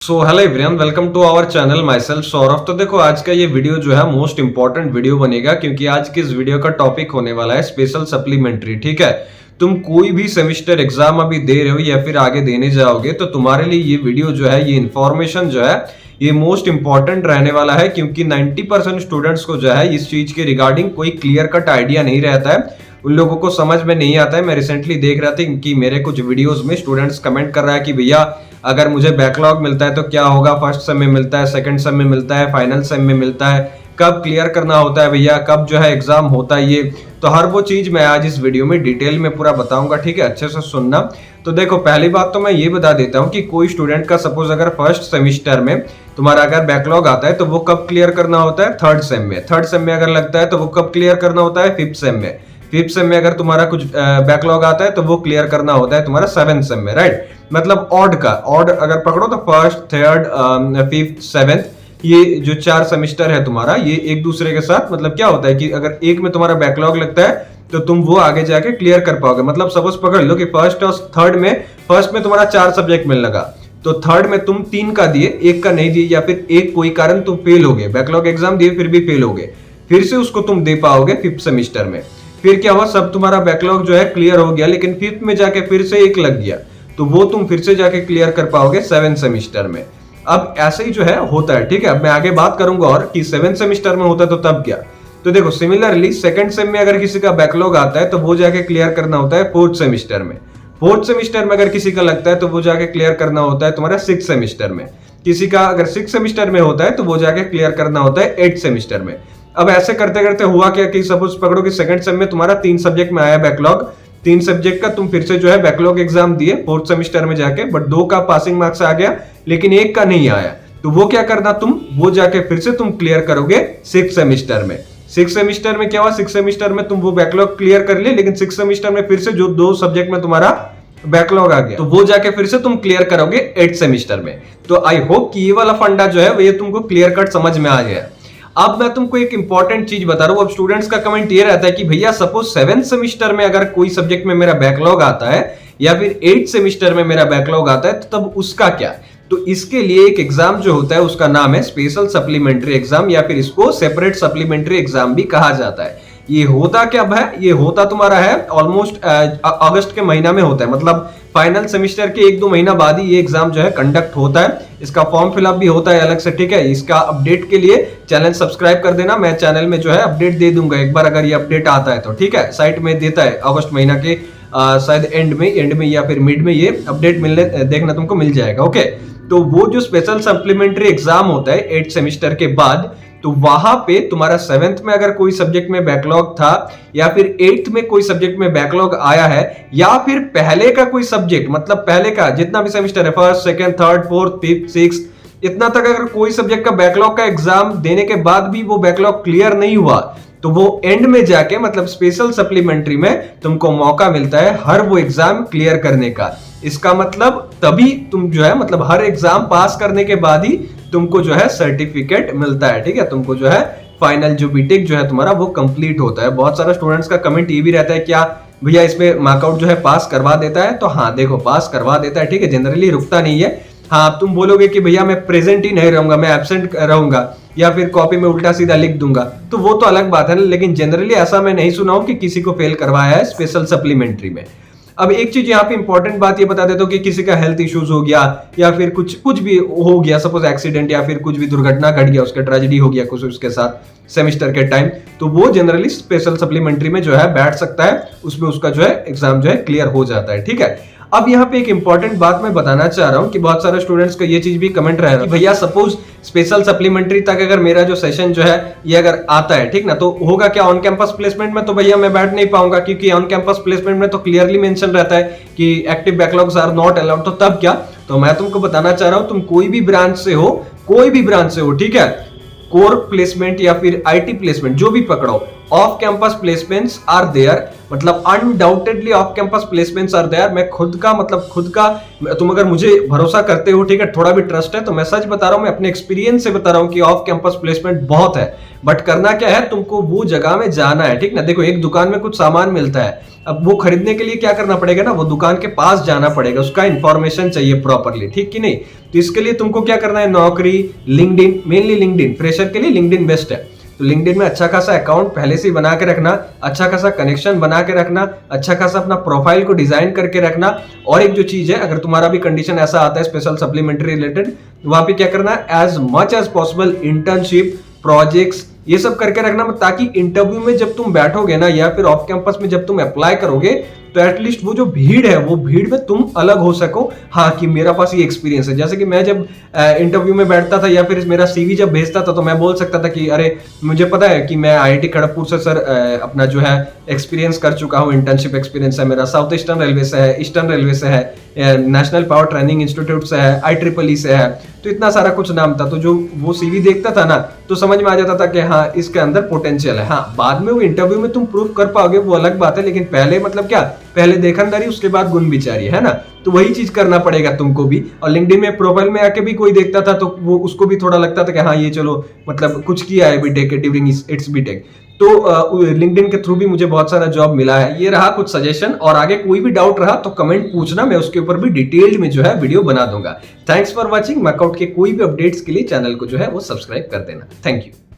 So hello everyone, welcome to our channel. My self Saurabh. तो देखो, आज का ये वीडियो जो है मोस्ट इंपॉर्टेंट वीडियो बनेगा, क्योंकि आज की इस वीडियो का टॉपिक होने वाला है स्पेशल सप्लीमेंट्री। ठीक है, तुम कोई भी सेमेस्टर एग्जाम अभी दे रहे हो या फिर आगे देने जाओगे, तो तुम्हारे लिए ये वीडियो जो है, ये इन्फॉर्मेशन जो है, ये मोस्ट इंपॉर्टेंट रहने वाला है। क्योंकि 90% स्टूडेंट्स को जो है इस चीज के रिगार्डिंग कोई क्लियर कट आइडिया नहीं रहता है, उन लोगों को समझ में नहीं आता है। मैं रिसेंटली देख रहा था कि मेरे कुछ वीडियोस में स्टूडेंट्स कमेंट कर रहा है कि भैया अगर मुझे बैकलॉग मिलता है तो क्या होगा, फर्स्ट सेम में मिलता है, सेकंड सेम में मिलता है, फाइनल सेम में मिलता है, कब क्लियर करना होता है भैया, कब जो है एग्जाम होता है। ये तो हर वो चीज मैं आज इस वीडियो में डिटेल में पूरा बताऊंगा। ठीक है, अच्छे से सुनना। तो देखो, पहली बात तो मैं ये बता देता हूँ कि कोई स्टूडेंट का सपोज अगर फर्स्ट सेमिस्टर में तुम्हारा अगर बैकलॉग आता है तो वो कब क्लियर करना होता है, थर्ड सेम में। थर्ड सेम में अगर लगता है तो वो कब क्लियर करना होता है, फिफ्थ सेम में। फिफ्थ सेम में अगर तुम्हारा कुछ बैकलॉग आता है तो वो क्लियर करना होता है तुम्हारा सेवेंथ सेम में। राइट, मतलब ऑड अगर पकड़ो तो फर्स्ट, थर्ड, फिफ्थ, सेवेंथ, ये जो 4 सेमिस्टर है तुम्हारा, ये एक दूसरे के साथ मतलब क्या होता है कि अगर एक में तुम्हारा बैकलॉग लगता है तो तुम वो आगे जाके क्लियर कर पाओगे। मतलब सपोज पकड़ लो कि फर्स्ट और थर्ड में, फर्स्ट में तुम्हारा 4 सब्जेक्ट मिलने लगा, तो थर्ड में तुम 3 का दिए, 1 का नहीं दिए, या फिर एक कोई कारण तुम फेल हो गए, बैकलॉग एग्जाम दिए फिर भी फेल हो गए, फिर से उसको तुम दे पाओगे फिफ्थ सेमिस्टर में। फिर क्या हुआ, सब तुम्हारा बैकलॉग जो है क्लियर हो गया, लेकिन फिफ्थ में जाके फिर से 1 लग गया, तो वो तुम फिर से जाके क्लियर कर पाओगे सेवेंथ सेमिस्टर में। अब ऐसे ही जो है होता है। ठीक है, अब मैं आगे बात करूंगा और कि सेवेंथ सेमिस्टर में होता है तो तब क्या। तो देखो, सिमिलरली सेकंड सेम में अगर किसी का बैकलॉग आता है तो वो जाके क्लियर करना होता है फोर्थ सेमिस्टर में। फोर्थ सेमिस्टर में अगर किसी का लगता है तो वो जाके क्लियर करना होता है तुम्हारा सिक्स सेमिस्टर में। किसी का अगर सिक्स सेमिस्टर में होता है तो वो जाके क्लियर करना होता है एट सेमिस्टर में। अब ऐसे करते करते हुआ क्या कि सपोज पकड़ो कि सेकंड सेम में तुम्हारा 3 सब्जेक्ट में आया बैकलॉग, 3 सब्जेक्ट का तुम फिर से जो है बैकलॉग एग्जाम दिए फोर्थ सेमिस्टर में जाके, बट 2 का पासिंग मार्क्स आ गया लेकिन 1 का नहीं आया, तो वो क्या करना, तुम वो जाके फिर से तुम क्लियर करोगे सिक्स सेमिस्टर में। सिक्स सेमिस्टर में क्या हुआ, सिक्स सेमिस्टर में तुम वो बैकलॉग क्लियर कर लिए, लेकिन सिक्स सेमिस्टर में फिर से जो 2 सब्जेक्ट में तुम्हारा बैकलॉग आ गया, तो वो जाके फिर से तुम क्लियर करोगे एट सेमिस्टर में। तो आई होप कि ये वाला फंडा जो है ये तुमको क्लियर कट समझ में आ गया। अब मैं तुमको एक इंपॉर्टेंट चीज बता रहा हूं। अब स्टूडेंट्स का कमेंट ये रहता है कि भैया सपोज सेवेंथ सेमिस्टर में अगर कोई सब्जेक्ट में मेरा बैकलॉग आता है या फिर एट सेमिस्टर में मेरा बैकलॉग आता है तो तब उसका क्या। तो इसके लिए एक एग्जाम जो होता है उसका नाम है स्पेशल सप्लीमेंट्री एग्जाम, या फिर इसको सेपरेट सप्लीमेंट्री एग्जाम भी कहा जाता है। ये होता क्या है, ये होता तुम्हारा है ऑलमोस्ट अगस्त के महीना में होता है, मतलब फाइनल सेमिस्टर के 1-2 महीना बाद ही ये एग्जाम जो है कंडक्ट होता है। इसका फॉर्म फिलअप भी होता है अलग से। ठीक है, इसका अपडेट के लिए चैनल सब्सक्राइब कर देना, मैं चैनल में जो है अपडेट दे दूंगा एक बार अगर ये अपडेट आता है तो। ठीक है, साइट में देता है अगस्त महीना के शायद एंड में या फिर मिड में ये अपडेट मिलने देखना तुमको मिल जाएगा। ओके, तो वो जो स्पेशल सप्लीमेंट्री एग्जाम होता है 8 सेमिस्टर के बाद, तो वहां पे तुम्हारा सेवेंथ में अगर कोई सब्जेक्ट में बैकलॉग था या फिर एट्थ में कोई सब्जेक्ट में बैकलॉग आया है, या फिर पहले का कोई सब्जेक्ट, मतलब पहले का जितना भी सेमिस्टर है, first, second, third, fourth, fifth, sixth, इतना तक अगर कोई सब्जेक्ट का बैकलॉग का एग्जाम देने के बाद भी वो बैकलॉग क्लियर नहीं हुआ, तो वो एंड में जाके मतलब स्पेशल सप्लीमेंट्री में तुमको मौका मिलता है हर वो एग्जाम क्लियर करने का। इसका मतलब तभी तुम जो है मतलब हर एग्जाम पास करने के बाद ही तुमको जो है सर्टिफिकेट मिलता है। ठीक है, तुमको जो है फाइनल जो बीटेक जो है तुम्हारा वो कंप्लीट होता है। बहुत सारे स्टूडेंट्स का कमेंट ये भी रहता है, क्या भैया इसमें मार्कआउट जो है पास करवा देता है। तो हाँ देखो, पास करवा देता है। ठीक है, जनरली रुकता नहीं है। हाँ, तुम बोलोगे कि भैया मैं प्रेजेंट ही नहीं रहूंगा, मैं एब्सेंट रहूंगा या फिर कॉपी में उल्टा सीधा लिख दूंगा, तो वो तो अलग बात है, लेकिन जनरली ऐसा मैं नहीं सुना हूं कि किसी को फेल करवाया है स्पेशल सप्लीमेंट्री में। अब एक चीज यहाँ पे इंपॉर्टेंट बात ये बता देता हूँ कि किसी का हेल्थ इश्यूज हो गया या फिर कुछ भी हो गया, सपोज एक्सीडेंट या फिर कुछ भी दुर्घटना घट गया, उसका ट्रेजेडी हो गया कुछ उसके साथ सेमिस्टर के टाइम, तो वो जनरली स्पेशल सप्लीमेंट्री में जो है बैठ सकता है, उसमें उसका जो है एग्जाम जो है क्लियर हो जाता है। ठीक है, अब यहाँ पे एक इंपॉर्टेंट बात मैं बताना चाह रहा हूँ कि बहुत सारे स्टूडेंट्स का ये चीज भी कमेंट रह रहा है कि भैया सपोज स्पेशल सप्लीमेंट्री तक अगर मेरा जो सेशन जो है ये अगर आता है, ठीक ना, तो होगा क्या ऑन कैंपस प्लेसमेंट में, तो भैया मैं बैठ नहीं पाऊंगा क्योंकि ऑन कैंपस प्लेसमेंट में तो क्लियरली मेंशन रहता है कि active backlogs are not allowed. तो तब क्या, तो मैं तुमको बताना चाह रहा हूँ, तुम कोई भी ब्रांच से हो, कोई भी ब्रांच से हो, ठीक है, कोर प्लेसमेंट या फिर आईटी प्लेसमेंट जो भी पकड़ो, off campus placements are there, मतलब undoubtedly off campus placements are there. मैं खुद का तुम अगर मुझे भरोसा करते हो, ठीक है, थोड़ा भी ट्रस्ट है, तो मैं सच बता रहा हूं, मैं अपने एक्सपीरियंस से बता रहा हूं कि ऑफ कैंपस प्लेसमेंट बहुत है। बट करना क्या है, तुमको वो जगह में जाना है, ठीक ना। देखो, एक दुकान में कुछ सामान मिलता है, अब वो खरीदने के लिए क्या करना पड़ेगा ना, वो दुकान के पास जाना पड़ेगा, उसका इंफॉर्मेशन चाहिए प्रॉपरली, ठीक कि नहीं। तो इसके लिए तुमको क्या करना है, नौकरी, लिंक्डइन, मेनली लिंक्डइन, फ्रेशर के लिए लिंक्डइन बेस्ट है। तो लिंक्डइन में अच्छा खासा अकाउंट पहले से ही बना के रखना, अच्छा खासा कनेक्शन बना के रखना, अच्छा खासा अपना प्रोफाइल को डिजाइन करके रखना। और एक जो चीज है, अगर तुम्हारा भी कंडीशन ऐसा आता है स्पेशल सप्लीमेंट्री रिलेटेड, वहां पे क्या करना है, as much as possible internship, projects, ये सब करके रखना, ताकि इंटरव्यू में जब तुम बैठोगे ना, या फिर ऑफ कैंपस में जब तुम अप्लाई करोगे, तो एटलीस्ट वो जो भीड़ है, वो भीड़ में तुम अलग हो सको। हाँ, कि मेरा पास ये एक्सपीरियंस है। जैसे कि मैं जब इंटरव्यू में बैठता था या फिर मेरा सीवी जब भेजता था, तो मैं बोल सकता था कि अरे मुझे पता है कि मैं आईआईटी खड़गपुर से सर अपना जो है एक्सपीरियंस कर चुका हूँ, इंटर्नशिप एक्सपीरियंस है मेरा, साउथ ईस्टर्न रेलवे से है, ईस्टर्न रेलवे से है, नेशनल पावर ट्रेनिंग इंस्टीट्यूट से है, IEEE से है। तो इतना सारा कुछ नाम था। तो जो वो सीवी देखता था ना, तो समझ में आ जाता था कि हाँ, इसके अंदर पोटेंशियल है। हाँ, बाद में वो इंटरव्यू में तुम प्रूव कर पाओगे, वो अलग बात है, लेकिन पहले मतलब क्या, पहले देखनदारी, उसके बाद गुण विचारी, है ना। तो वही चीज करना पड़ेगा तुमको भी। और लिंक्डइन में प्रोफाइल में आके भी कोई देखता था, तो वो उसको भी थोड़ा लगता था कि हाँ, ये चलो मतलब कुछ किया है बीटेक ड्यूरिंग इट्स बीटेक। तो लिंक्डइन के थ्रू भी मुझे बहुत सारा जॉब मिला है। ये रहा कुछ सजेशन, और आगे कोई भी डाउट रहा तो कमेंट पूछना, मैं उसके ऊपर भी डिटेल्ड में जो है वीडियो बना दूंगा। Thanks for watching. वर्कआउट के कोई भी अपडेट्स के लिए चैनल को जो है वो सब्सक्राइब कर देना। Thank you.